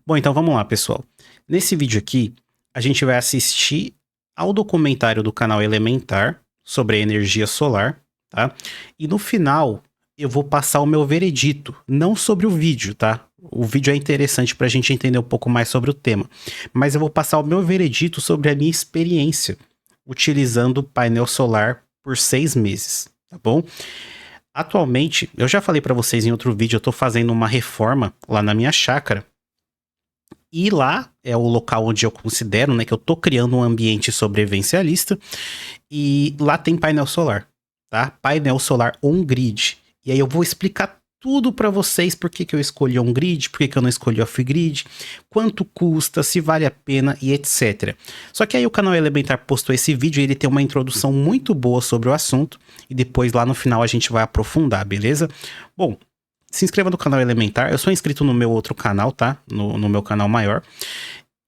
Bom, então vamos lá, pessoal. Nesse vídeo aqui, a gente vai assistir ao documentário do canal Elementar sobre a energia solar, tá? E no final, eu vou passar o meu veredito, não sobre o vídeo, tá? O vídeo é interessante para a gente entender um pouco mais sobre o tema, mas eu vou passar o meu veredito sobre a minha experiência utilizando painel solar por 6 meses, tá bom? Atualmente, eu já falei para vocês em outro vídeo, eu tô fazendo uma reforma lá na minha chácara. E lá é o local onde eu considero, né, que eu tô criando um ambiente sobrevivencialista. E lá tem painel solar, tá? Painel solar on-grid. E aí eu vou explicar tudo para vocês por que eu escolhi on-grid, por que eu não escolhi off-grid, quanto custa, se vale a pena e etc. Só que aí o canal Elementar postou esse vídeo e ele tem uma introdução muito boa sobre o assunto. E depois lá no final a gente vai aprofundar, beleza? Bom, se inscreva no canal Elementar. Eu sou inscrito no meu outro canal, tá? No meu canal maior.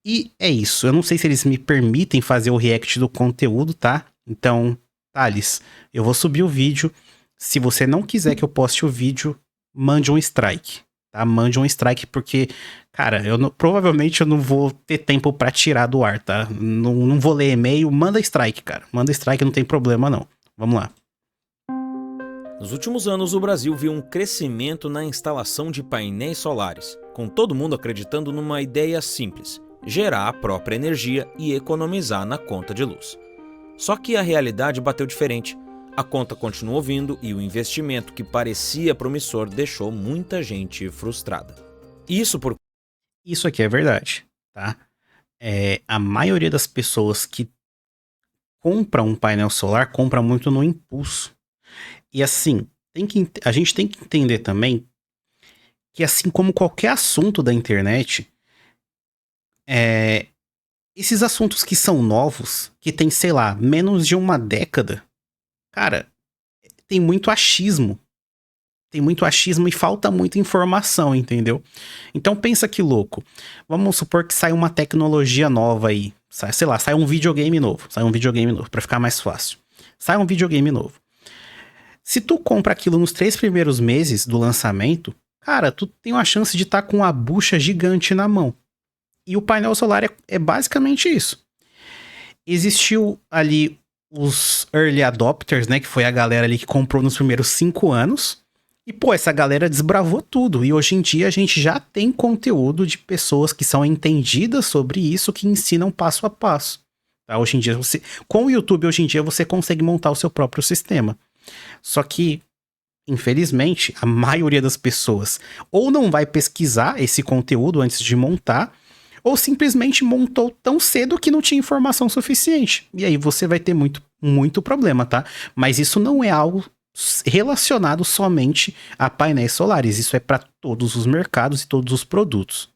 E é isso. Eu não sei se eles me permitem fazer o react do conteúdo, tá? Então, Thales, eu vou subir o vídeo. Se você não quiser que eu poste o vídeo, mande um strike, tá? Mande um strike porque, cara, provavelmente eu não vou ter tempo pra tirar do ar, tá? Não vou ler e-mail. Manda strike, cara. Manda strike, não tem problema não. Vamos lá. Nos últimos anos, o Brasil viu um crescimento na instalação de painéis solares, com todo mundo acreditando numa ideia simples: gerar a própria energia e economizar na conta de luz. Só que a realidade bateu diferente. A conta continuou vindo e o investimento que parecia promissor deixou muita gente frustrada. Isso aqui é verdade, tá? A maioria das pessoas que compram um painel solar compra muito no impulso. E assim, a gente tem que entender também que, assim como qualquer assunto da internet, esses assuntos que são novos, que tem, sei lá, menos de uma década, cara, tem muito achismo. Tem muito achismo e falta muita informação, entendeu? Então pensa que louco. Vamos supor que sai uma tecnologia nova aí. Sei lá, sai um videogame novo. Sai um videogame novo, pra ficar mais fácil. Sai um videogame novo. Se tu compra aquilo nos 3 primeiros meses do lançamento, cara, tu tem uma chance de estar com uma bucha gigante na mão. E o painel solar é basicamente isso. Existiu ali os early adopters, né? Que foi a galera ali que comprou nos primeiros 5 anos. E, pô, essa galera desbravou tudo. E hoje em dia a gente já tem conteúdo de pessoas que são entendidas sobre isso, que ensinam passo a passo. Tá? Hoje em dia, com o YouTube, hoje em dia, você consegue montar o seu próprio sistema. Só que, infelizmente, a maioria das pessoas ou não vai pesquisar esse conteúdo antes de montar, ou simplesmente montou tão cedo que não tinha informação suficiente. E aí você vai ter muito, muito problema, tá? Mas isso não é algo relacionado somente a painéis solares. Isso é para todos os mercados e todos os produtos.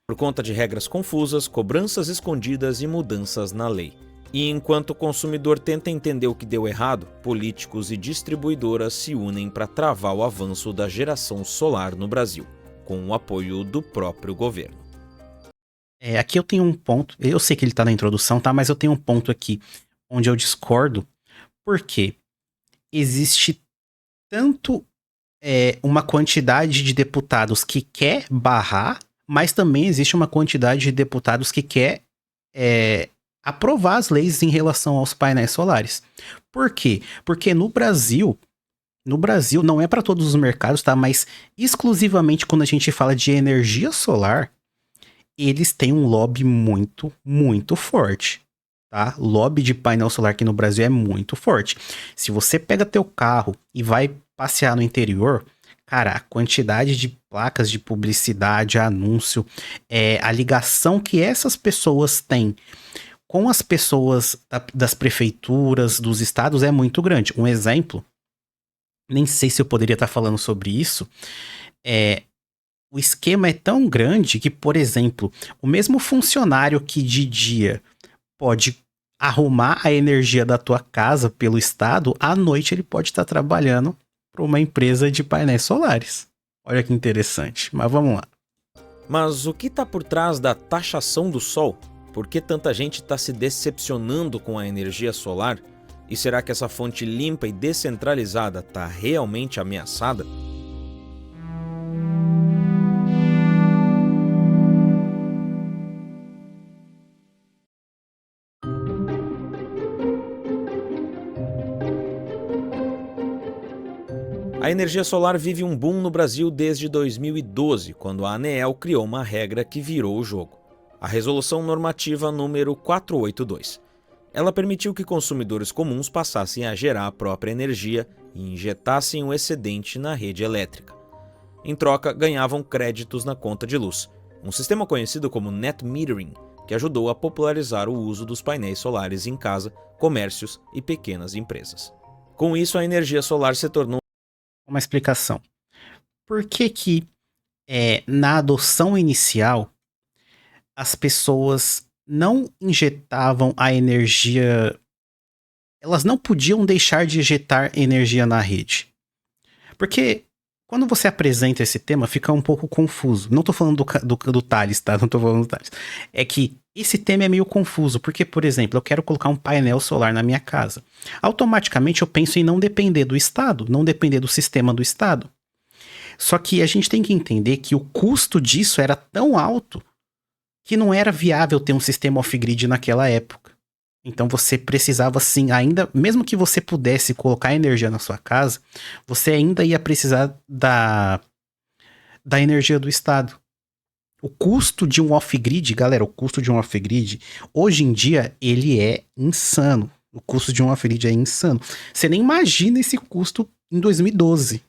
Por conta de regras confusas, cobranças escondidas e mudanças na lei. E enquanto o consumidor tenta entender o que deu errado, políticos e distribuidoras se unem para travar o avanço da geração solar no Brasil, com o apoio do próprio governo. Aqui eu tenho um ponto, eu sei que ele tá na introdução, tá? Mas eu tenho um ponto aqui onde eu discordo, porque existe tanto uma quantidade de deputados que quer barrar, mas também existe uma quantidade de deputados que quer aprovar as leis em relação aos painéis solares. Por quê? Porque no Brasil não é para todos os mercados, tá? Mas exclusivamente quando a gente fala de energia solar, eles têm um lobby muito, muito forte, tá? Lobby de painel solar aqui no Brasil é muito forte. Se você pega teu carro e vai passear no interior, cara, a quantidade de placas de publicidade, anúncio, a ligação que essas pessoas têm com as pessoas das prefeituras, dos estados é muito grande. Um exemplo, nem sei se eu poderia estar falando sobre isso, o esquema é tão grande que, por exemplo, o mesmo funcionário que de dia pode arrumar a energia da tua casa pelo estado, à noite ele pode estar trabalhando para uma empresa de painéis solares. Olha que interessante, mas vamos lá. Mas o que está por trás da taxação do sol? Por que tanta gente está se decepcionando com a energia solar? E será que essa fonte limpa e descentralizada está realmente ameaçada? A energia solar vive um boom no Brasil desde 2012, quando a ANEEL criou uma regra que virou o jogo: a Resolução Normativa número 482. Ela permitiu que consumidores comuns passassem a gerar a própria energia e injetassem o excedente na rede elétrica. Em troca, ganhavam créditos na conta de luz, um sistema conhecido como net metering, que ajudou a popularizar o uso dos painéis solares em casa, comércios e pequenas empresas. Com isso, a energia solar se tornou Uma explicação. Por que que na adoção inicial as pessoas não injetavam a energia, elas não podiam deixar de injetar energia na rede? Porque quando você apresenta esse tema, fica um pouco confuso. Não tô falando do Thales, tá? Não tô falando do Thales. É que esse tema é meio confuso, porque, por exemplo, eu quero colocar um painel solar na minha casa. Automaticamente eu penso em não depender do Estado, não depender do sistema do Estado. Só que a gente tem que entender que o custo disso era tão alto que não era viável ter um sistema off-grid naquela época. Então você precisava sim, ainda, mesmo que você pudesse colocar energia na sua casa, você ainda ia precisar da energia do Estado. O custo de um off-grid, galera, o custo de um off-grid, hoje em dia, ele é insano. O custo de um off-grid é insano. Você nem imagina esse custo em 2012,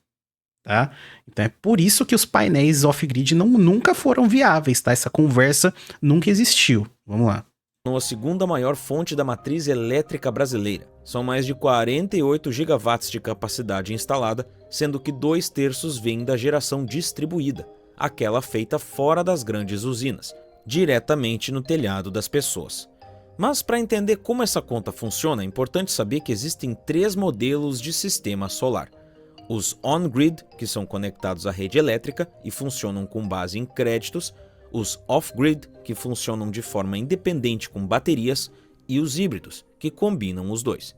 tá? Então é por isso que os painéis off-grid nunca foram viáveis, tá? Essa conversa nunca existiu. Vamos lá. a segunda maior fonte da matriz elétrica brasileira. São mais de 48 gigawatts de capacidade instalada, sendo que 2/3 vêm da geração distribuída, aquela feita fora das grandes usinas, diretamente no telhado das pessoas. Mas para entender como essa conta funciona, é importante saber que existem 3 modelos de sistema solar. Os on-grid, que são conectados à rede elétrica e funcionam com base em créditos, os off-grid, que funcionam de forma independente com baterias, e os híbridos, que combinam os dois.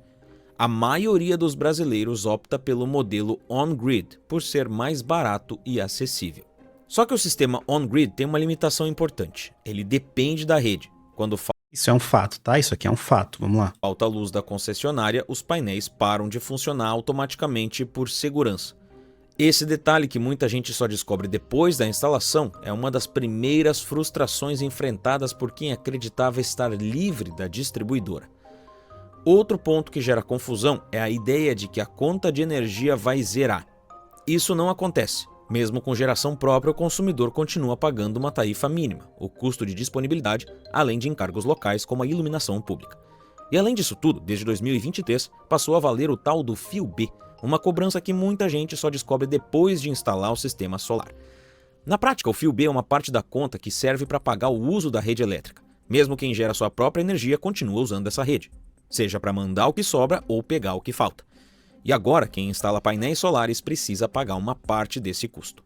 A maioria dos brasileiros opta pelo modelo on-grid, por ser mais barato e acessível. Só que o sistema on-grid tem uma limitação importante: ele depende da rede. Quando Isso é um fato, tá? Isso aqui é um fato, vamos lá. falta luz da concessionária, os painéis param de funcionar automaticamente por segurança. Esse detalhe, que muita gente só descobre depois da instalação, é uma das primeiras frustrações enfrentadas por quem acreditava estar livre da distribuidora. Outro ponto que gera confusão é a ideia de que a conta de energia vai zerar. Isso não acontece. Mesmo com geração própria, o consumidor continua pagando uma tarifa mínima, o custo de disponibilidade, além de encargos locais como a iluminação pública. E além disso tudo, desde 2023, passou a valer o tal do Fio B, uma cobrança que muita gente só descobre depois de instalar o sistema solar. Na prática, o Fio B é uma parte da conta que serve para pagar o uso da rede elétrica. Mesmo quem gera sua própria energia continua usando essa rede, seja para mandar o que sobra ou pegar o que falta. E agora, quem instala painéis solares precisa pagar uma parte desse custo.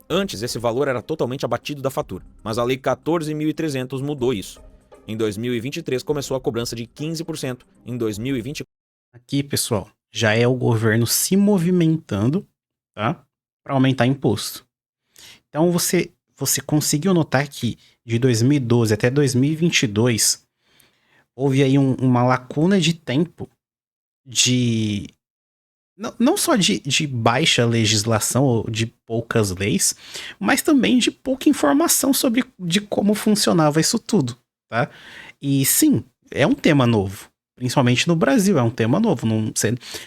Antes, esse valor era totalmente abatido da fatura, mas a Lei 14.300 mudou isso. Em 2023 começou a cobrança de 15%, em 2024... Aqui, pessoal, já é o governo se movimentando, tá? Para aumentar imposto. Então você conseguiu notar que de 2012 até 2022 houve aí uma lacuna de tempo de... Não só de baixa legislação ou de poucas leis, mas também de pouca informação sobre de como funcionava isso tudo, tá? E sim, é um tema novo. Principalmente no Brasil, é um tema novo.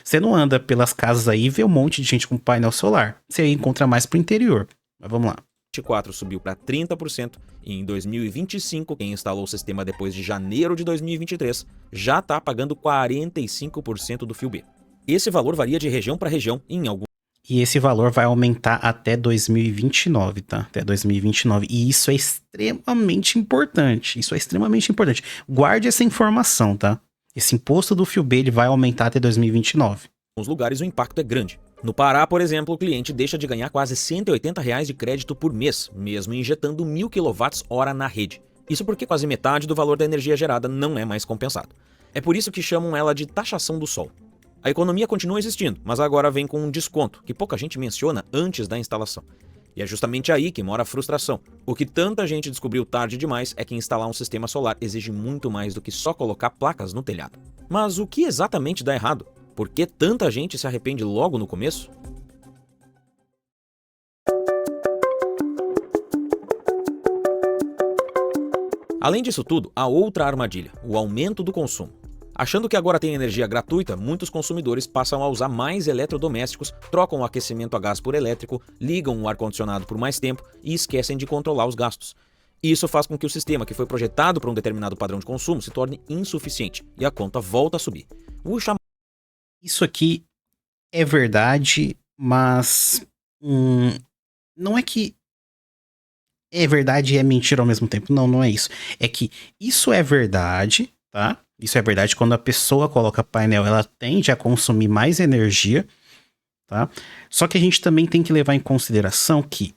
Você não anda pelas casas aí e vê um monte de gente com painel solar. Você encontra mais pro interior. Mas vamos lá. 2024 subiu para 30% e em 2025, quem instalou o sistema depois de janeiro de 2023 já está pagando 45% do Fio B. Esse valor varia de região para região em algum... E esse valor vai aumentar até 2029, tá? Até 2029. E isso é extremamente importante. Isso é extremamente importante. Guarde essa informação, tá? Esse imposto do Fio B ele vai aumentar até 2029. Em alguns lugares o impacto é grande. No Pará, por exemplo, o cliente deixa de ganhar quase R$ 180 de crédito por mês, mesmo injetando 1.000 kWh na rede. Isso porque quase metade do valor da energia gerada não é mais compensado. É por isso que chamam ela de taxação do sol. A economia continua existindo, mas agora vem com um desconto, que pouca gente menciona antes da instalação. E é justamente aí que mora a frustração. O que tanta gente descobriu tarde demais é que instalar um sistema solar exige muito mais do que só colocar placas no telhado. Mas o que exatamente dá errado? Por que tanta gente se arrepende logo no começo? Além disso tudo, há outra armadilha, o aumento do consumo. Achando que agora tem energia gratuita, muitos consumidores passam a usar mais eletrodomésticos, trocam o aquecimento a gás por elétrico, ligam o ar-condicionado por mais tempo e esquecem de controlar os gastos. Isso faz com que o sistema que foi projetado para um determinado padrão de consumo se torne insuficiente e a conta volta a subir. Isso aqui é verdade, mas não é que é verdade e é mentira ao mesmo tempo. Não, não é isso. É que isso é verdade, tá? Isso é verdade. Quando a pessoa coloca painel, ela tende a consumir mais energia, tá? Só que a gente também tem que levar em consideração que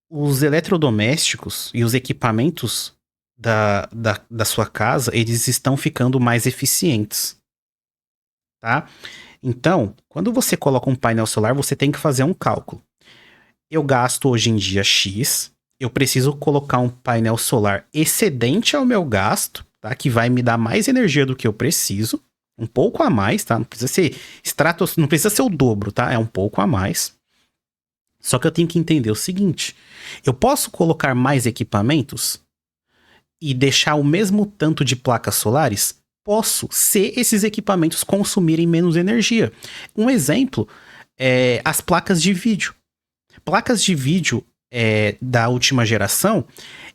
os eletrodomésticos e os equipamentos da sua casa, eles estão ficando mais eficientes, tá? Então, quando você coloca um painel solar, você tem que fazer um cálculo. Eu gasto hoje em dia X, eu preciso colocar um painel solar excedente ao meu gasto, tá? Que vai me dar mais energia do que eu preciso, um pouco a mais, tá? Não precisa ser não precisa ser o dobro, tá? É um pouco a mais. Só que eu tenho que entender o seguinte: eu posso colocar mais equipamentos e deixar o mesmo tanto de placas solares? Posso, se esses equipamentos consumirem menos energia. Um exemplo é as placas de vídeo. Placas de vídeo da última geração,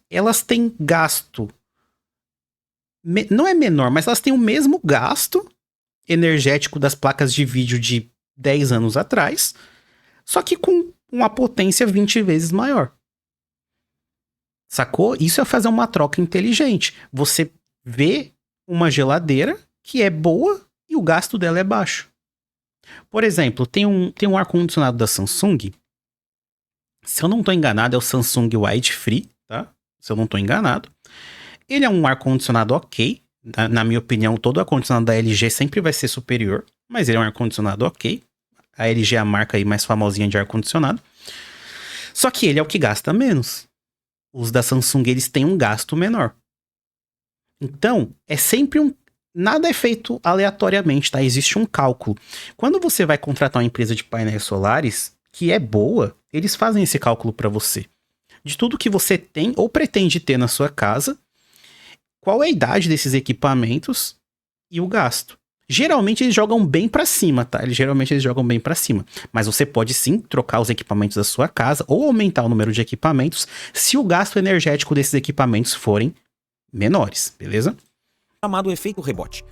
elas têm gasto, não é menor, mas elas têm o mesmo gasto energético das placas de vídeo de 10 anos atrás, só que com uma potência 20 vezes maior. Sacou? Isso é fazer uma troca inteligente. Você vê uma geladeira que é boa e o gasto dela é baixo. Por exemplo, tem um ar-condicionado da Samsung. Se eu não tô enganado, é o Samsung Wide Free, tá? Se eu não tô enganado. Ele é um ar-condicionado ok. Na minha opinião, todo ar-condicionado da LG sempre vai ser superior. Mas ele é um ar-condicionado ok. A LG é a marca aí mais famosinha de ar-condicionado. Só que ele é o que gasta menos. Os da Samsung, eles têm um gasto menor. Então, é sempre nada é feito aleatoriamente, tá? Existe um cálculo. Quando você vai contratar uma empresa de painéis solares que é boa, eles fazem esse cálculo para você. De tudo que você tem ou pretende ter na sua casa, qual é a idade desses equipamentos e o gasto. Geralmente eles jogam bem para cima, tá? Geralmente eles jogam bem para cima. Mas você pode sim trocar os equipamentos da sua casa ou aumentar o número de equipamentos se o gasto energético desses equipamentos forem menores, beleza? Chamado efeito rebote.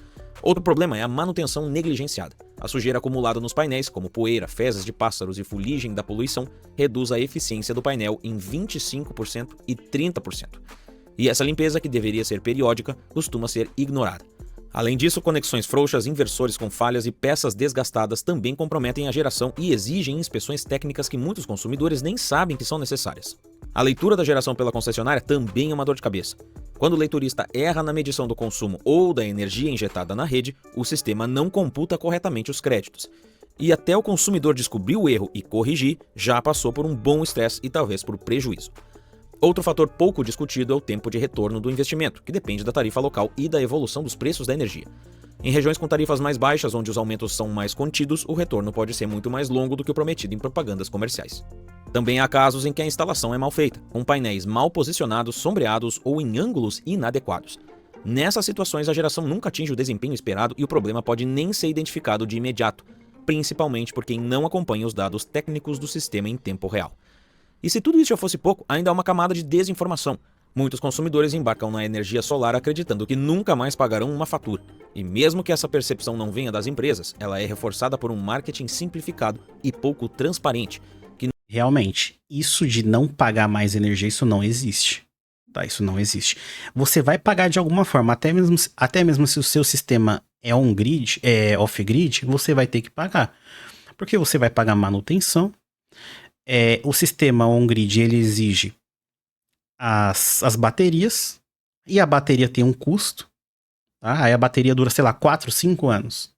Outro problema é a manutenção negligenciada. A sujeira acumulada nos painéis, como poeira, fezes de pássaros e fuligem da poluição, reduz a eficiência do painel em 25% e 30%. E essa limpeza, que deveria ser periódica, costuma ser ignorada. Além disso, conexões frouxas, inversores com falhas e peças desgastadas também comprometem a geração e exigem inspeções técnicas que muitos consumidores nem sabem que são necessárias. A leitura da geração pela concessionária também é uma dor de cabeça. Quando o leiturista erra na medição do consumo ou da energia injetada na rede, o sistema não computa corretamente os créditos. E até o consumidor descobrir o erro e corrigir, já passou por um bom estresse e talvez por prejuízo. Outro fator pouco discutido é o tempo de retorno do investimento, que depende da tarifa local e da evolução dos preços da energia. Em regiões com tarifas mais baixas, onde os aumentos são mais contidos, o retorno pode ser muito mais longo do que o prometido em propagandas comerciais. Também há casos em que a instalação é mal feita, com painéis mal posicionados, sombreados ou em ângulos inadequados. Nessas situações, a geração nunca atinge o desempenho esperado e o problema pode nem ser identificado de imediato, principalmente por quem não acompanha os dados técnicos do sistema em tempo real. E se tudo isso já fosse pouco, ainda há uma camada de desinformação. Muitos consumidores embarcam na energia solar acreditando que nunca mais pagarão uma fatura. E mesmo que essa percepção não venha das empresas, ela é reforçada por um marketing simplificado e pouco transparente. Realmente, isso de não pagar mais energia, isso não existe. Tá? Isso não existe. Você vai pagar de alguma forma, até mesmo se o seu sistema é on-grid, é off-grid, você vai ter que pagar. Porque você vai pagar manutenção. O sistema on-grid, ele exige as baterias, e a bateria tem um custo, tá? Aí a bateria dura, sei lá, 4, 5 anos.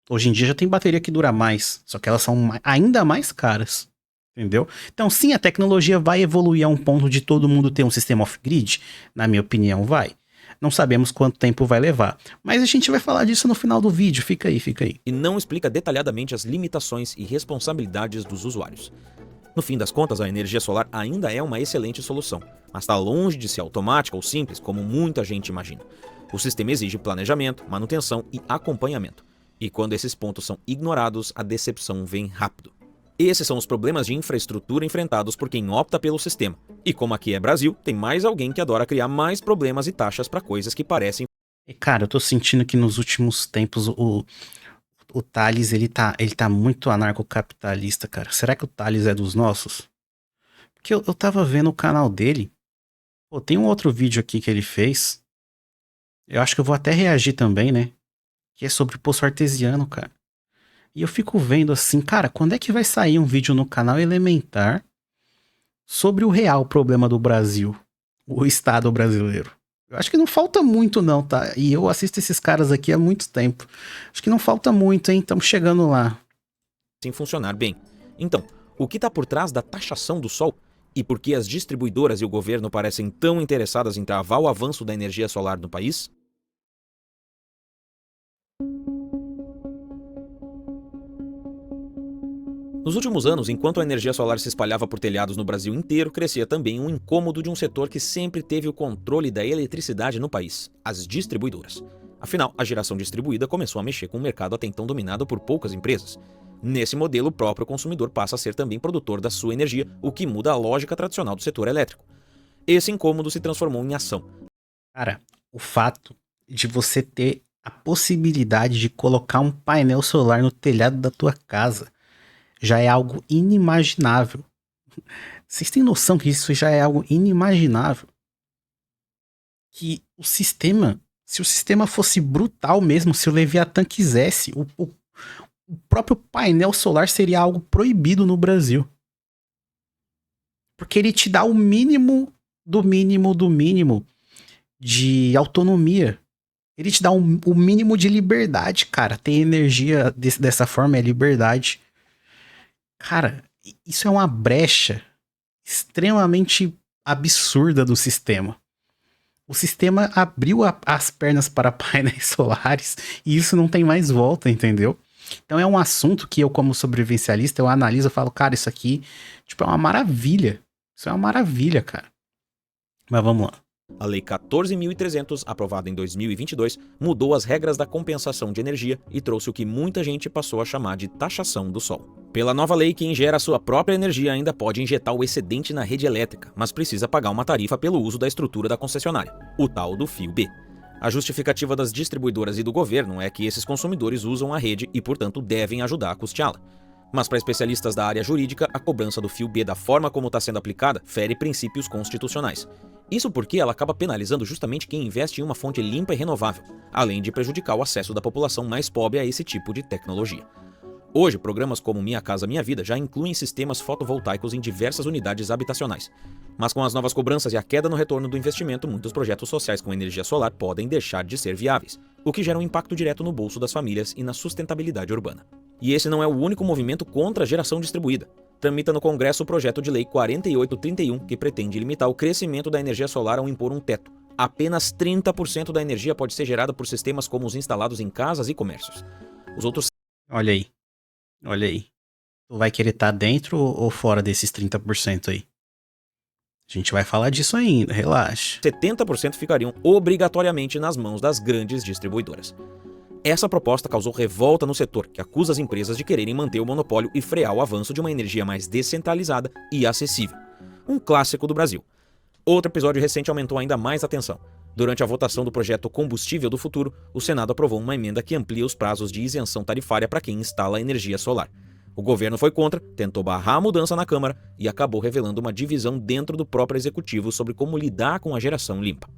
Hoje em dia já tem bateria que dura mais, só que elas são ainda mais caras, entendeu? Então sim, a tecnologia vai evoluir a um ponto de todo mundo ter um sistema off-grid, na minha opinião vai. Não sabemos quanto tempo vai levar, mas a gente vai falar disso no final do vídeo, fica aí. E não explica detalhadamente as limitações e responsabilidades dos usuários. No fim das contas, a energia solar ainda é uma excelente solução, mas está longe de ser automática ou simples, como muita gente imagina. O sistema exige planejamento, manutenção e acompanhamento. E quando esses pontos são ignorados, a decepção vem rápido. Esses são os problemas de infraestrutura enfrentados por quem opta pelo sistema. E como aqui é Brasil, tem mais alguém que adora criar mais problemas e taxas para coisas que parecem... Cara, eu tô sentindo que nos últimos tempos o Thales, ele tá muito anarcocapitalista, cara. Será que o Thales é dos nossos? Porque eu tava vendo o canal dele. Pô, tem um outro vídeo aqui que ele fez. Eu acho que eu vou até reagir também, né? Que é sobre poço artesiano, cara. E eu fico vendo assim, cara, quando é que vai sair um vídeo no canal Elementar sobre o real problema do Brasil, o Estado brasileiro? Eu acho que não falta muito não, tá? E eu assisto esses caras aqui há muito tempo. Acho que não falta muito, hein? Estamos chegando lá. sem funcionar bem. Então, o que está por trás da taxação do sol? E por que as distribuidoras e o governo parecem tão interessadas em travar o avanço da energia solar no país? Nos últimos anos, enquanto a energia solar se espalhava por telhados no Brasil inteiro, crescia também um incômodo de um setor que sempre teve o controle da eletricidade no país: as distribuidoras. Afinal, a geração distribuída começou a mexer com um mercado até então dominado por poucas empresas. Nesse modelo, o próprio consumidor passa a ser também produtor da sua energia, o que muda a lógica tradicional do setor elétrico. Esse incômodo se transformou em ação. Cara, o fato de você ter a possibilidade de colocar um painel solar no telhado da tua casa já é algo inimaginável. Vocês têm noção que isso já é algo inimaginável? Que o sistema, se o sistema fosse brutal mesmo, se o Leviatã quisesse, o próprio painel solar seria algo proibido no Brasil. Porque ele te dá o mínimo do mínimo do mínimo de autonomia. Ele te dá o mínimo de liberdade, cara. Ter energia dessa forma é liberdade. Cara, isso é uma brecha extremamente absurda do sistema. O sistema abriu as pernas para painéis solares e isso não tem mais volta, entendeu? Então é um assunto que eu, como sobrevivencialista, eu analiso e falo, cara, isso aqui, tipo, é uma maravilha. Isso é uma maravilha, cara. Mas vamos lá. A Lei 14.300, aprovada em 2022, mudou as regras da compensação de energia e trouxe o que muita gente passou a chamar de taxação do sol. Pela nova lei, quem gera a sua própria energia ainda pode injetar o excedente na rede elétrica, mas precisa pagar uma tarifa pelo uso da estrutura da concessionária, o tal do Fio B. A justificativa das distribuidoras e do governo é que esses consumidores usam a rede e, portanto, devem ajudar a custeá-la. Mas para especialistas da área jurídica, a cobrança do Fio B da forma como está sendo aplicada fere princípios constitucionais. Isso porque ela acaba penalizando justamente quem investe em uma fonte limpa e renovável, além de prejudicar o acesso da população mais pobre a esse tipo de tecnologia. Hoje, programas como Minha Casa Minha Vida já incluem sistemas fotovoltaicos em diversas unidades habitacionais. Mas com as novas cobranças e a queda no retorno do investimento, muitos projetos sociais com energia solar podem deixar de ser viáveis, o que gera um impacto direto no bolso das famílias e na sustentabilidade urbana. E esse não é o único movimento contra a geração distribuída. Tramita no Congresso o projeto de lei 4831, que pretende limitar o crescimento da energia solar ao impor um teto. Apenas 30% da energia pode ser gerada por sistemas como os instalados em casas e comércios. Os outros... Olha aí. Olha aí. Tu vai querer estar dentro ou fora desses 30% aí? A gente vai falar disso ainda, relaxa. 70% ficariam obrigatoriamente nas mãos das grandes distribuidoras. Essa proposta causou revolta no setor, que acusa as empresas de quererem manter o monopólio e frear o avanço de uma energia mais descentralizada e acessível. Um clássico do Brasil. Outro episódio recente aumentou ainda mais a tensão. Durante a votação do projeto Combustível do Futuro, o Senado aprovou uma emenda que amplia os prazos de isenção tarifária para quem instala energia solar. O governo foi contra, tentou barrar a mudança na Câmara e acabou revelando uma divisão dentro do próprio Executivo sobre como lidar com a geração limpa.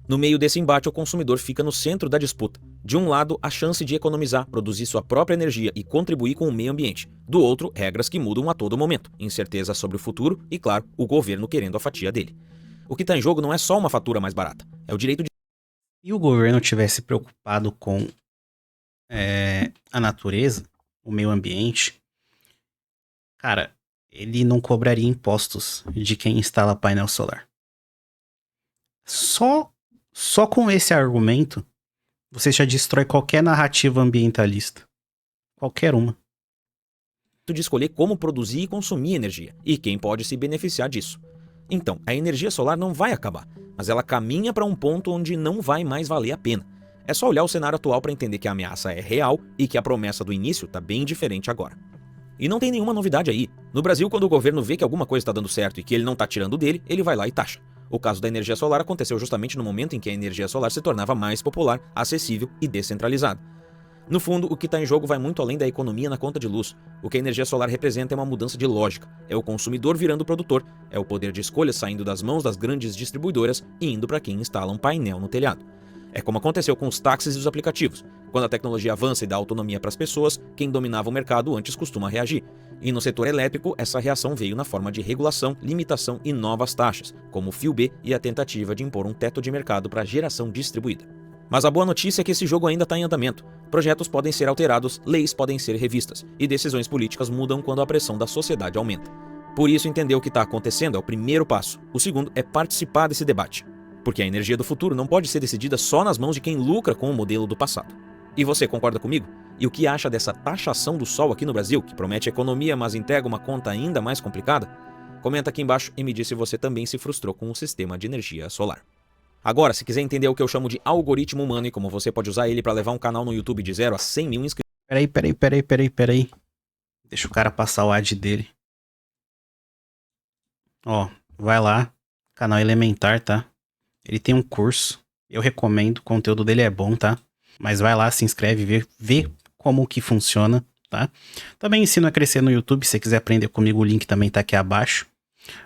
No meio desse embate, o consumidor fica no centro da disputa. De um lado, a chance de economizar, produzir sua própria energia e contribuir com o meio ambiente. Do outro, regras que mudam a todo momento, incerteza sobre o futuro e, claro, o governo querendo a fatia dele. O que está em jogo não é só uma fatura mais barata, é o direito de... Se o governo tivesse preocupado com a natureza, o meio ambiente, cara, ele não cobraria impostos de quem instala painel solar. Só com esse argumento, você já destrói qualquer narrativa ambientalista. Qualquer uma. de escolher como produzir e consumir energia, e quem pode se beneficiar disso. Então, a energia solar não vai acabar, mas ela caminha para um ponto onde não vai mais valer a pena. É só olhar o cenário atual para entender que a ameaça é real e que a promessa do início está bem diferente agora. E não tem nenhuma novidade aí. No Brasil, quando o governo vê que alguma coisa está dando certo e que ele não está tirando dele, ele vai lá e taxa. O caso da energia solar aconteceu justamente no momento em que a energia solar se tornava mais popular, acessível e descentralizada. No fundo, o que está em jogo vai muito além da economia na conta de luz. O que a energia solar representa é uma mudança de lógica. É o consumidor virando produtor, é o poder de escolha saindo das mãos das grandes distribuidoras e indo para quem instala um painel no telhado. É como aconteceu com os táxis e os aplicativos. Quando a tecnologia avança e dá autonomia para as pessoas, quem dominava o mercado antes costuma reagir. E no setor elétrico, essa reação veio na forma de regulação, limitação e novas taxas, como o Fio B e a tentativa de impor um teto de mercado para a geração distribuída. Mas a boa notícia é que esse jogo ainda está em andamento. Projetos podem ser alterados, leis podem ser revistas, e decisões políticas mudam quando a pressão da sociedade aumenta. Por isso, entender o que está acontecendo é o primeiro passo. O segundo é participar desse debate. Porque a energia do futuro não pode ser decidida só nas mãos de quem lucra com o modelo do passado. E você concorda comigo? E o que acha dessa taxação do sol aqui no Brasil, que promete economia, mas entrega uma conta ainda mais complicada? Comenta aqui embaixo e me diz se você também se frustrou com o sistema de energia solar. Agora, se quiser entender o que eu chamo de algoritmo humano e como você pode usar ele para levar um canal no YouTube de 0 a 100 mil inscritos... Peraí. Deixa o cara passar o ad dele. Ó, vai lá. Canal Elementar, tá? Ele tem um curso. Eu recomendo. O conteúdo dele é bom, tá? Mas vai lá, se inscreve, vê como que funciona, tá? Também ensino a crescer no YouTube. Se você quiser aprender comigo, o link também tá aqui abaixo.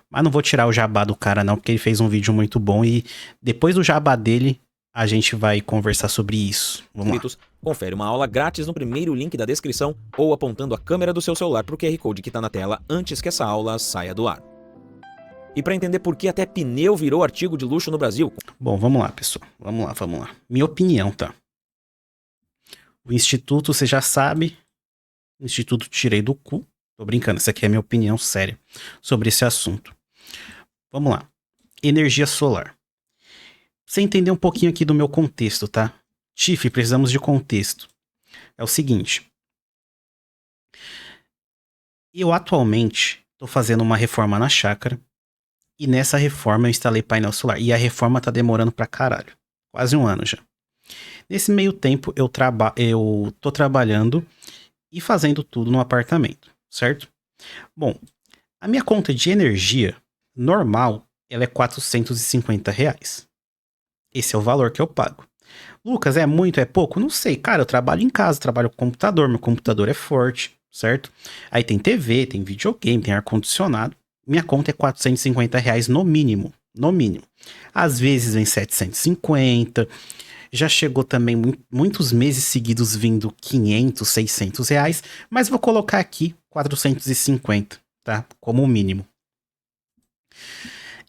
Mas não vou tirar o jabá do cara não, porque ele fez um vídeo muito bom. E depois do jabá dele, a gente vai conversar sobre isso. Vamos lá. Confere uma aula grátis no primeiro link da descrição ou apontando a câmera do seu celular para o QR Code que está na tela antes que essa aula saia do ar. E para entender por que até pneu virou artigo de luxo no Brasil... Bom, vamos lá, pessoal. Vamos lá. Minha opinião, tá? O Instituto, você já sabe. O Instituto tirei do cu. Tô brincando, essa aqui é a minha opinião séria sobre esse assunto. Vamos lá. Energia solar. Pra você entender um pouquinho aqui do meu contexto, tá? Tiff, precisamos de contexto. É o seguinte. Eu atualmente tô fazendo uma reforma na chácara. E nessa reforma eu instalei painel solar. E a reforma tá demorando pra caralho. Quase um ano já. Nesse meio tempo eu tô trabalhando e fazendo tudo no apartamento, certo? Bom, a minha conta de energia normal, ela é R$450. Esse é o valor que eu pago. Lucas, é muito, é pouco? Não sei, cara, eu trabalho em casa, trabalho com computador, meu computador é forte, certo? Aí tem TV, tem videogame, tem ar-condicionado. Minha conta é R$450 no mínimo, no mínimo. Às vezes vem 750, já chegou também muitos meses seguidos vindo 500, 600 reais, mas vou colocar aqui 450, tá? Como o mínimo.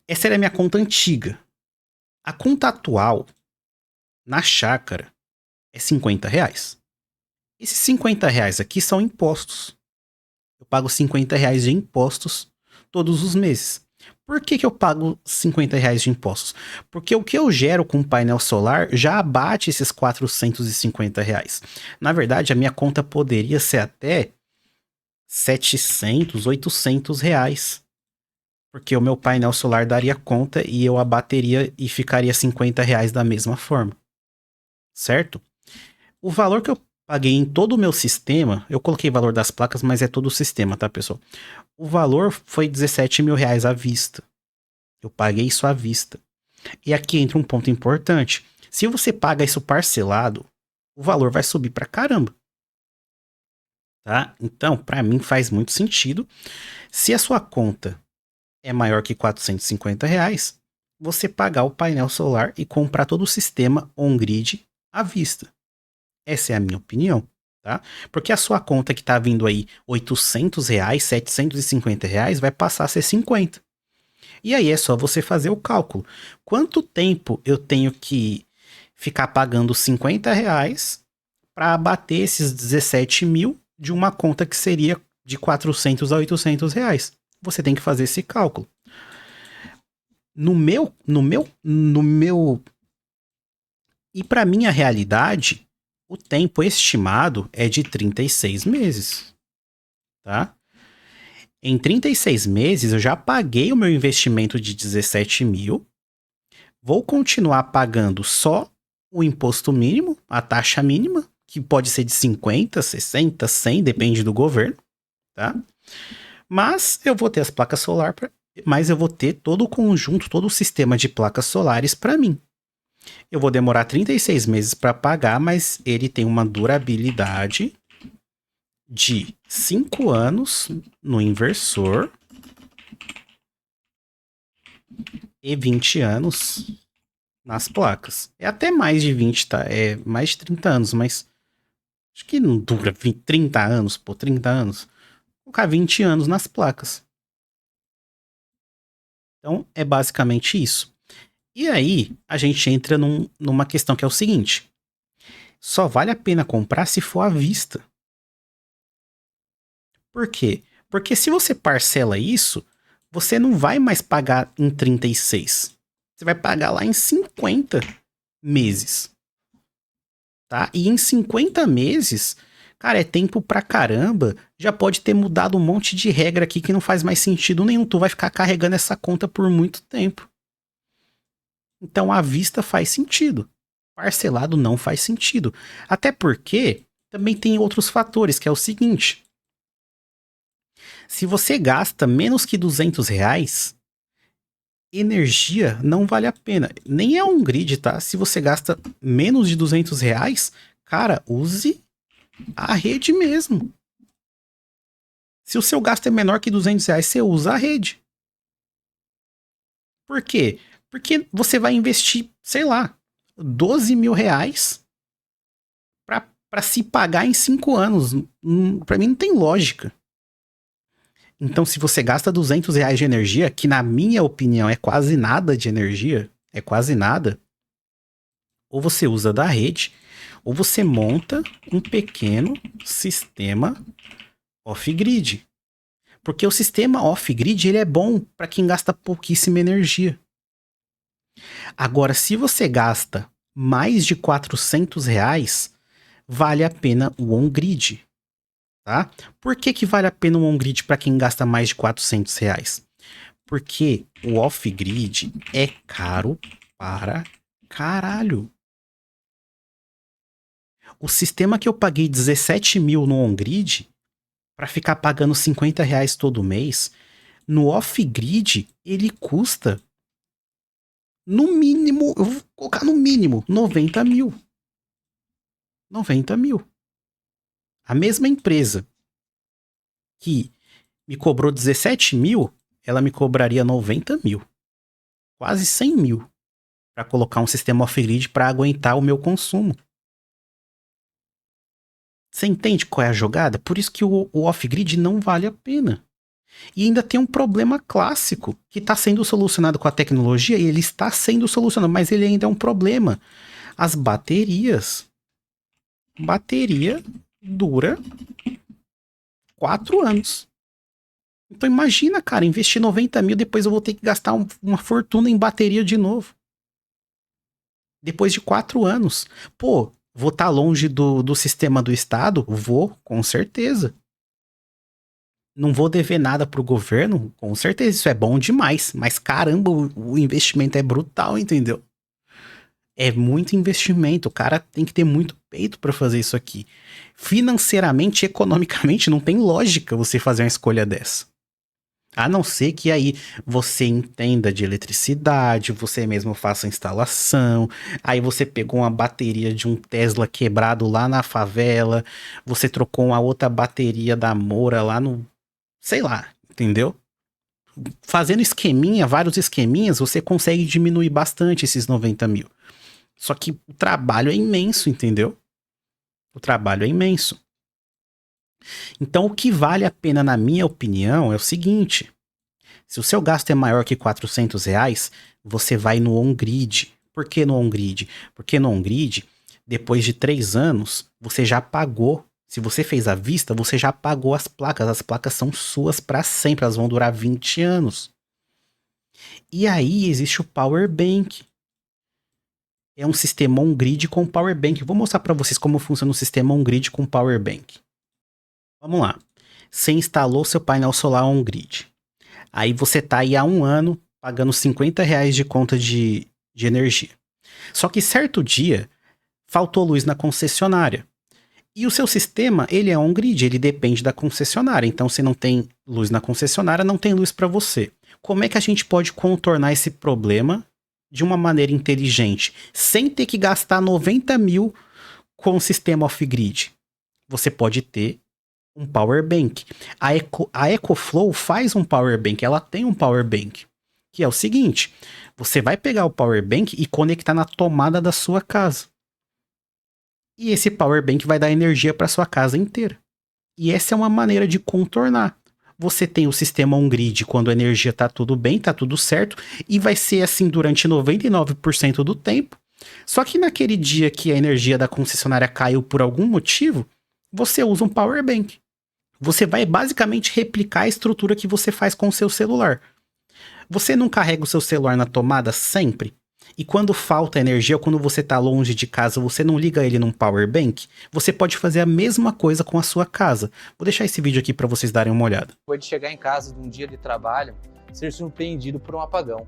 Essa era a minha conta antiga. A conta atual, na chácara, é R$50. Esses R$50 aqui são impostos. Eu pago R$50 de impostos todos os meses. Por que eu pago R$50 de impostos? Porque o que eu gero com o painel solar já abate esses R$450. Na verdade, a minha conta poderia ser até 700, 800 reais. Porque o meu painel solar daria conta e eu abateria e ficaria R$50 da mesma forma. Certo? O valor que eu paguei em todo o meu sistema, eu coloquei o valor das placas, mas é todo o sistema, tá, pessoal? O valor foi R$17 mil à vista. Eu paguei isso à vista. E aqui entra um ponto importante. Se você paga isso parcelado, o valor vai subir pra caramba. Tá? Então, pra mim faz muito sentido. Se a sua conta é maior que R$450, você pagar o painel solar e comprar todo o sistema on-grid à vista. Essa é a minha opinião, tá? Porque a sua conta que tá vindo aí R$800, R$750 vai passar a ser 50. E aí é só você fazer o cálculo. Quanto tempo eu tenho que ficar pagando R$50 para abater esses 17 mil de uma conta que seria de 400 a 800 reais? Você tem que fazer esse cálculo. No meu e para minha realidade, o tempo estimado é de 36 meses, tá? Em 36 meses, eu já paguei o meu investimento de 17 mil. Vou continuar pagando só o imposto mínimo, a taxa mínima, que pode ser de 50, 60, 100, depende do governo, tá? Mas eu vou ter as placas solar, mas eu vou ter todo o conjunto, todo o sistema de placas solares para mim. Eu vou demorar 36 meses para pagar, mas ele tem uma durabilidade de 5 anos no inversor e 20 anos nas placas. É até mais de 20, tá? É mais de 30 anos, mas acho que não dura 20, 30 anos, pô, 30 anos. Vou colocar 20 anos nas placas. Então, é basicamente isso. E aí, a gente entra numa questão que é o seguinte. Só vale a pena comprar se for à vista. Por quê? Porque se você parcela isso, você não vai mais pagar em 36. Você vai pagar lá em 50 meses. Tá? E em 50 meses, cara, é tempo pra caramba. Já pode ter mudado um monte de regra aqui que não faz mais sentido nenhum. Tu vai ficar carregando essa conta por muito tempo. Então, à vista faz sentido. Parcelado não faz sentido. Até porque também tem outros fatores, que é o seguinte. Se você gasta menos que R$ 200, energia não vale a pena. Nem é um grid, tá? Se você gasta menos de R$ 200, cara, use a rede mesmo. Se o seu gasto é menor que R$ 200, você usa a rede. Por quê? Porque você vai investir, sei lá, R$ 12 mil para se pagar em 5 anos. Para mim não tem lógica. Então, se você gasta R$ 200 de energia, que na minha opinião é quase nada de energia, é quase nada, ou você usa da rede, ou você monta um pequeno sistema off-grid. Porque o sistema off-grid ele é bom para quem gasta pouquíssima energia. Agora, se você gasta mais de R$ 400, vale a pena o on-grid. Tá? Por que vale a pena um on-grid para quem gasta mais de R$ 400? Porque o off-grid é caro para caralho. O sistema que eu paguei 17 mil no on-grid para ficar pagando R$ 50 todo mês, no off-grid ele custa no mínimo, eu vou colocar no mínimo, 90 mil. 90 mil. A mesma empresa que me cobrou 17 mil, ela me cobraria 90 mil. Quase 100 mil. Para colocar um sistema off-grid para aguentar o meu consumo. Você entende qual é a jogada? Por isso que o off-grid não vale a pena. E ainda tem um problema clássico que está sendo solucionado com a tecnologia e ele está sendo solucionado, mas ele ainda é um problema. As baterias. Bateria dura 4 anos. Então imagina, cara, investir 90 mil, depois eu vou ter que gastar uma fortuna em bateria de novo. Depois de 4 anos. Pô, vou estar longe do sistema do Estado? Vou, com certeza. Não vou dever nada pro governo? Com certeza, isso é bom demais. Mas caramba, o investimento é brutal, entendeu? É muito investimento. O cara tem que ter muito peito para fazer isso aqui. Financeiramente, economicamente, não tem lógica você fazer uma escolha dessa. A não ser que aí você entenda de eletricidade, você mesmo faça a instalação, aí você pegou uma bateria de um Tesla quebrado lá na favela, você trocou uma outra bateria da Moura lá no... sei lá, entendeu? Fazendo esqueminha, vários esqueminhas, você consegue diminuir bastante esses 90 mil. Só que o trabalho é imenso, entendeu? O trabalho é imenso. Então, o que vale a pena, na minha opinião, é o seguinte. Se o seu gasto é maior que R$ 400, você vai no on-grid. Por que no on-grid? Porque no on-grid, depois de 3 anos, você já pagou. Se você fez à vista, você já pagou as placas. As placas são suas para sempre, elas vão durar 20 anos. E aí existe o Power Bank. É um sistema on-grid com Power Bank. Vou mostrar para vocês como funciona o sistema on-grid com Power Bank. Vamos lá. você instalou seu painel solar on-grid. Aí você tá aí há um ano pagando R$ 50 de conta de energia. Só que certo dia, faltou luz na concessionária. E o seu sistema, ele é on-grid, ele depende da concessionária. Então, se não tem luz na concessionária, não tem luz para você. Como é que a gente pode contornar esse problema de uma maneira inteligente, sem ter que gastar 90 mil com o sistema off-grid? Você pode ter um power bank. A EcoFlow faz um power bank, ela tem um power bank, que é o seguinte: você vai pegar o power bank e conectar na tomada da sua casa. E esse power bank vai dar energia para sua casa inteira. E essa é uma maneira de contornar. Você tem o sistema on-grid quando a energia está tudo bem, está tudo certo, e vai ser assim durante 99% do tempo. Só que naquele dia que a energia da concessionária caiu por algum motivo, você usa um power bank. Você vai basicamente replicar a estrutura que você faz com o seu celular. Você não carrega o seu celular na tomada sempre? E quando falta energia, ou quando você está longe de casa, você não liga ele num power bank? Você pode fazer a mesma coisa com a sua casa. Vou deixar esse vídeo aqui para vocês darem uma olhada. Pode chegar em casa de um dia de trabalho, ser surpreendido por um apagão.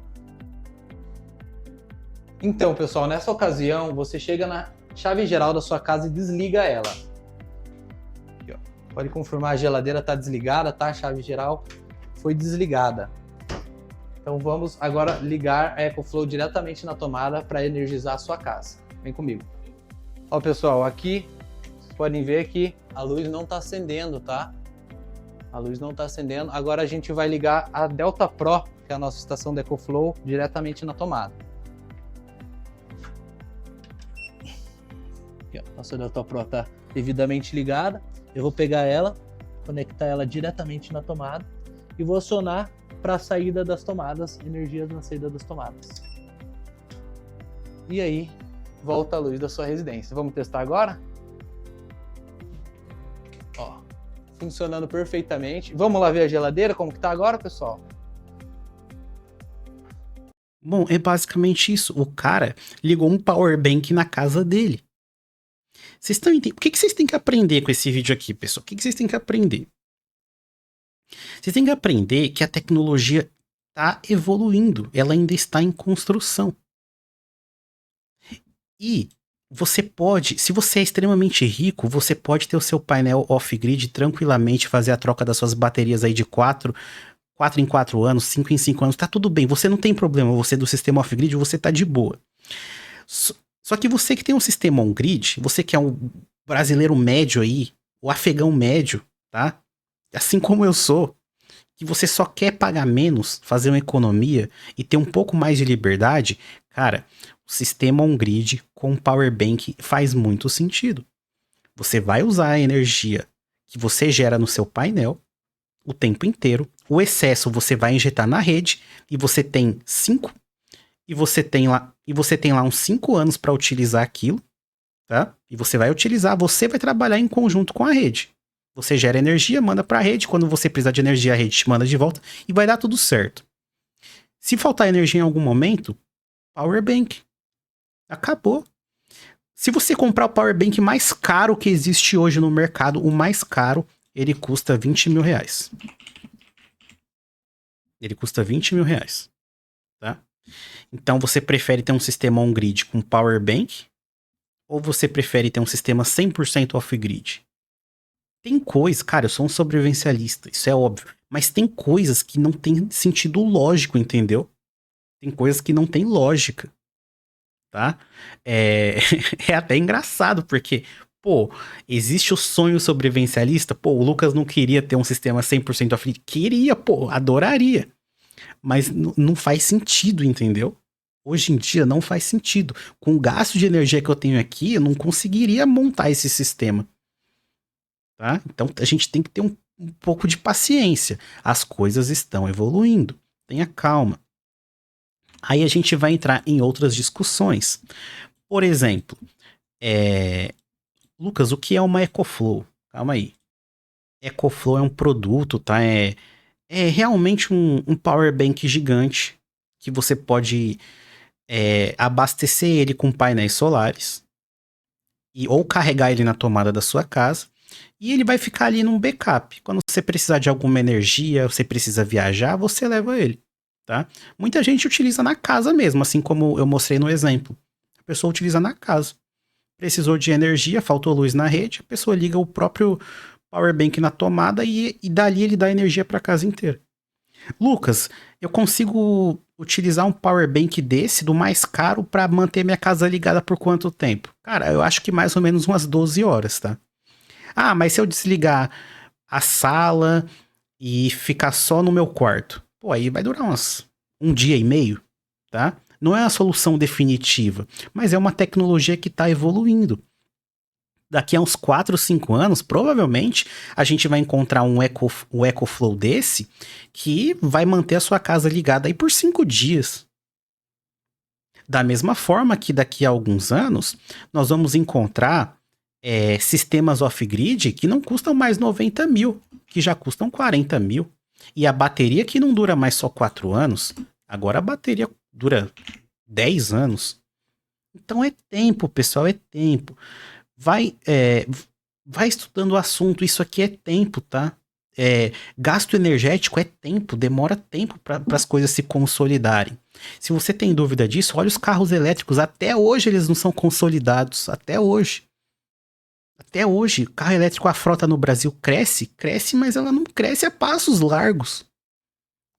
Então, pessoal, nessa ocasião, você chega na chave geral da sua casa e desliga ela. Aqui, ó. Pode confirmar, a geladeira está desligada, tá? A chave geral foi desligada. Então vamos agora ligar a EcoFlow diretamente na tomada para energizar a sua casa. Vem comigo. Ó, pessoal, aqui vocês podem ver que a luz não está acendendo, tá? A luz não está acendendo. Agora a gente vai ligar a Delta Pro, que é a nossa estação da EcoFlow, diretamente na tomada. Aqui, ó, nossa Delta Pro está devidamente ligada. Eu vou pegar ela, conectar ela diretamente na tomada e vou acionar para a saída das tomadas, energias na saída das tomadas. E aí, volta a luz da sua residência. Vamos testar agora? Ó, funcionando perfeitamente. Vamos lá ver a geladeira, como que tá agora, pessoal? Bom, é basicamente isso. O cara ligou um power bank na casa dele. Vocês estão entendendo? O que vocês têm que aprender com esse vídeo aqui, pessoal? O que vocês têm que aprender? Vocês têm que aprender que a tecnologia está evoluindo, ela ainda está em construção. E você pode, se você é extremamente rico, você pode ter o seu painel off-grid tranquilamente, fazer a troca das suas baterias aí de 4 em 4 anos, 5 em 5 anos, tá tudo bem, você não tem problema, você do sistema off-grid, você tá de boa. Só que você que tem um sistema on-grid, você que é um brasileiro médio aí, o afegão médio, tá? Assim como eu sou, que você só quer pagar menos, fazer uma economia e ter um pouco mais de liberdade, cara, o sistema on-grid com power bank faz muito sentido. Você vai usar a energia que você gera no seu painel o tempo inteiro, o excesso você vai injetar na rede e você tem lá uns 5 anos para utilizar aquilo, tá? E você vai trabalhar em conjunto com a rede. Você gera energia, manda para a rede. Quando você precisar de energia, a rede te manda de volta e vai dar tudo certo. Se faltar energia em algum momento, power bank. Acabou. Se você comprar o power bank mais caro que existe hoje no mercado, o mais caro, ele custa R$20 mil. Ele custa R$20 mil, tá? Então você prefere ter um sistema on-grid com power bank ou você prefere ter um sistema 100% off-grid? Tem coisas, cara, eu sou um sobrevivencialista, isso é óbvio. Mas tem coisas que não tem sentido lógico, entendeu? Tem coisas que não tem lógica, tá? É até engraçado, porque, pô, existe o sonho sobrevivencialista? Pô, o Lucas não queria ter um sistema 100% off-grid. Queria, pô, adoraria. Mas não faz sentido, entendeu? Hoje em dia não faz sentido. Com o gasto de energia que eu tenho aqui, eu não conseguiria montar esse sistema. Tá? Então a gente tem que ter um pouco de paciência. As coisas estão evoluindo. Tenha calma. Aí a gente vai entrar em outras discussões. Por exemplo, Lucas, o que é uma EcoFlow? Calma aí. EcoFlow é um produto, tá? É realmente um power bank gigante que você pode abastecer ele com painéis solares ou carregar ele na tomada da sua casa. E ele vai ficar ali num backup. Quando você precisar de alguma energia, você precisa viajar, você leva ele, tá? Muita gente utiliza na casa mesmo, assim como eu mostrei no exemplo. A pessoa utiliza na casa. Precisou de energia, faltou luz na rede, a pessoa liga o próprio power bank na tomada e dali ele dá energia para a casa inteira. Lucas, eu consigo utilizar um power bank desse, do mais caro, para manter minha casa ligada por quanto tempo? Cara, eu acho que mais ou menos umas 12 horas, tá? Ah, mas se eu desligar a sala e ficar só no meu quarto? Pô, aí vai durar um dia e meio, tá? Não é a solução definitiva, mas é uma tecnologia que está evoluindo. Daqui a uns 4, 5 anos, provavelmente, a gente vai encontrar um EcoFlow desse que vai manter a sua casa ligada aí por 5 dias. Da mesma forma que daqui a alguns anos, nós vamos encontrar sistemas off-grid que não custam mais 90 mil, que já custam 40 mil. E a bateria que não dura mais só 4 anos, agora a bateria dura 10 anos. Então é tempo, pessoal, é tempo. Vai estudando o assunto, isso aqui é tempo, tá? Gasto energético é tempo, demora tempo para as coisas se consolidarem. Se você tem dúvida disso, olha os carros elétricos, até hoje eles não são consolidados, até hoje. Até hoje, o carro elétrico, a frota no Brasil cresce, mas ela não cresce a passos largos.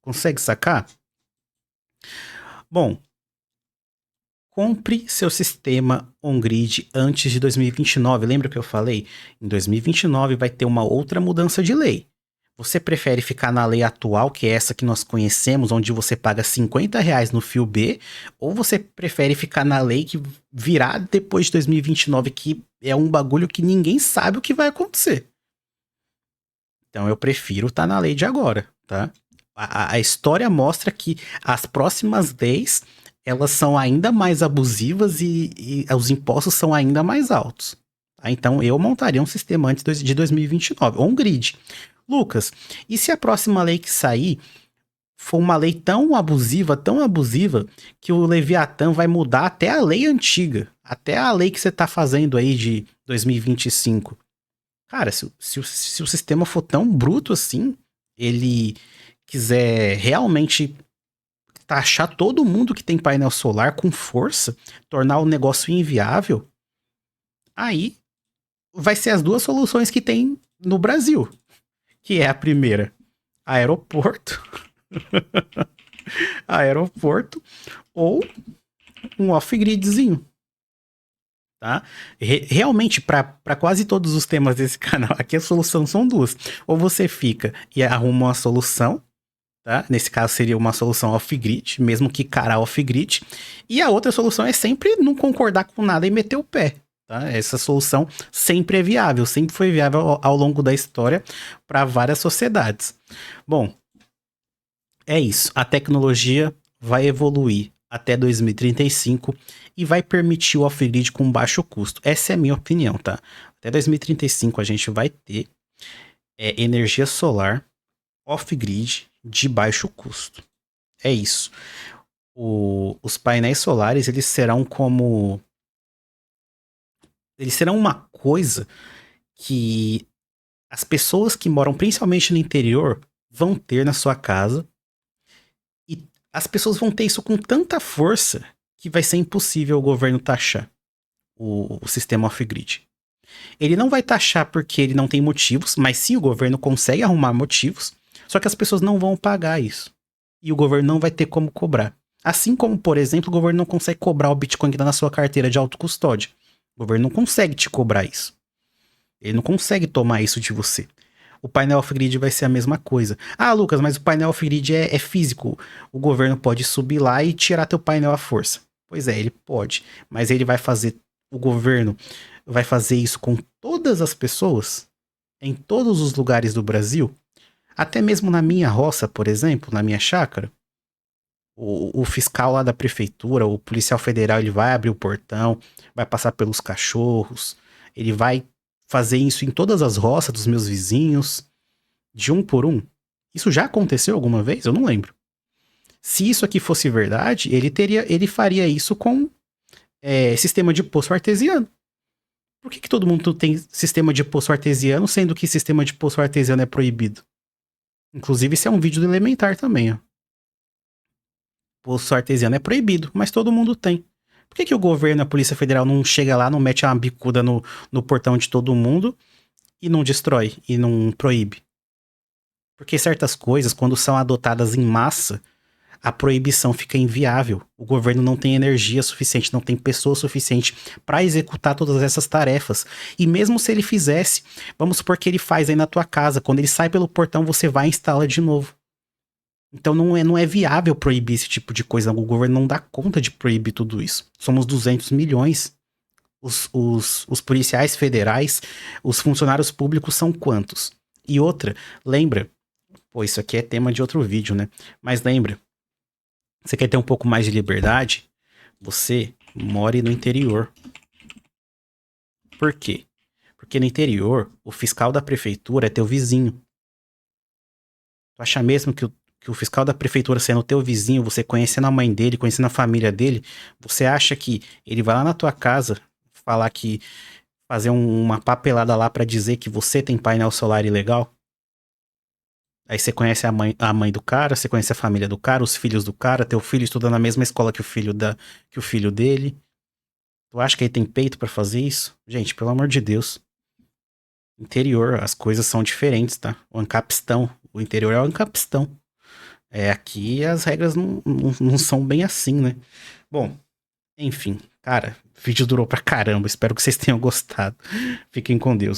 Consegue sacar? Bom, compre seu sistema on-grid antes de 2029. Lembra que eu falei? Em 2029 vai ter uma outra mudança de lei. Você prefere ficar na lei atual, que é essa que nós conhecemos, onde você paga R$50 no fio B, ou você prefere ficar na lei que virá depois de 2029, que é um bagulho que ninguém sabe o que vai acontecer? Então eu prefiro estar na lei de agora, tá? A história mostra que as próximas leis elas são ainda mais abusivas e os impostos são ainda mais altos. Tá? Então eu montaria um sistema antes de 2029, ou um grid. Lucas, e se a próxima lei que sair for uma lei tão abusiva, que o Leviatã vai mudar até a lei antiga, até a lei que você tá fazendo aí de 2025? Cara, se o sistema for tão bruto assim, ele quiser realmente taxar todo mundo que tem painel solar com força, tornar o negócio inviável, aí vai ser as duas soluções que tem no Brasil. Que é a primeira, aeroporto, ou um off-gridzinho, tá? Realmente, para quase todos os temas desse canal, aqui a solução são duas. Ou você fica e arruma uma solução, tá? Nesse caso seria uma solução off-grid, mesmo que cara off-grid. E a outra solução é sempre não concordar com nada e meter o pé. Tá? Essa solução sempre é viável, sempre foi viável ao longo da história para várias sociedades. Bom, é isso. A tecnologia vai evoluir até 2035 e vai permitir o off-grid com baixo custo. Essa é a minha opinião, tá? Até 2035 a gente vai ter energia solar off-grid de baixo custo. É isso. Os painéis solares, eles serão uma coisa que as pessoas que moram principalmente no interior vão ter na sua casa, e as pessoas vão ter isso com tanta força que vai ser impossível o governo taxar o sistema off-grid. Ele não vai taxar porque ele não tem motivos, mas sim o governo consegue arrumar motivos, só que as pessoas não vão pagar isso. E o governo não vai ter como cobrar. Assim como, por exemplo, o governo não consegue cobrar o Bitcoin que está na sua carteira de autocustódia. O governo não consegue te cobrar isso. Ele não consegue tomar isso de você. O painel off-grid vai ser a mesma coisa. Ah, Lucas, mas o painel off-grid é físico. O governo pode subir lá e tirar teu painel à força. Pois é, ele pode. Mas o governo vai fazer isso com todas as pessoas, em todos os lugares do Brasil, até mesmo na minha roça, por exemplo, na minha chácara. O fiscal lá da prefeitura, o policial federal, ele vai abrir o portão, vai passar pelos cachorros, ele vai fazer isso em todas as roças dos meus vizinhos, de um por um. Isso já aconteceu alguma vez? Eu não lembro. Se isso aqui fosse verdade, ele faria isso com sistema de poço artesiano. Por que todo mundo tem sistema de poço artesiano, sendo que sistema de poço artesiano é proibido? Inclusive, esse é um vídeo do Elementar também, ó. Poço artesiano é proibido, mas todo mundo tem. Por que o governo, a Polícia Federal não chega lá, não mete uma bicuda no portão de todo mundo e não destrói, e não proíbe? Porque certas coisas, quando são adotadas em massa, a proibição fica inviável. O governo não tem energia suficiente, não tem pessoa suficiente para executar todas essas tarefas. E mesmo se ele fizesse, vamos supor que ele faz aí na tua casa, quando ele sai pelo portão, você vai e instala de novo. Então não é viável proibir esse tipo de coisa. O governo não dá conta de proibir tudo isso. Somos 200 milhões. Os policiais federais, os funcionários públicos são quantos? E outra, lembra? Pô, isso aqui é tema de outro vídeo, né? Mas lembra, você quer ter um pouco mais de liberdade? Você more no interior. Por quê? Porque no interior, o fiscal da prefeitura é teu vizinho. Tu acha mesmo que o fiscal da prefeitura sendo teu vizinho, você conhecendo a mãe dele, conhecendo a família dele, você acha que ele vai lá na tua casa falar que fazer uma papelada lá pra dizer que você tem painel solar ilegal? Aí você conhece a mãe do cara, você conhece a família do cara, os filhos do cara, teu filho estuda na mesma escola que o filho dele. Tu acha que ele tem peito pra fazer isso? Gente, pelo amor de Deus. Interior, as coisas são diferentes, tá? O Ancapistão, o interior é o Ancapistão. Aqui as regras não são bem assim, né? Bom, enfim, cara, o vídeo durou pra caramba. Espero que vocês tenham gostado. Fiquem com Deus.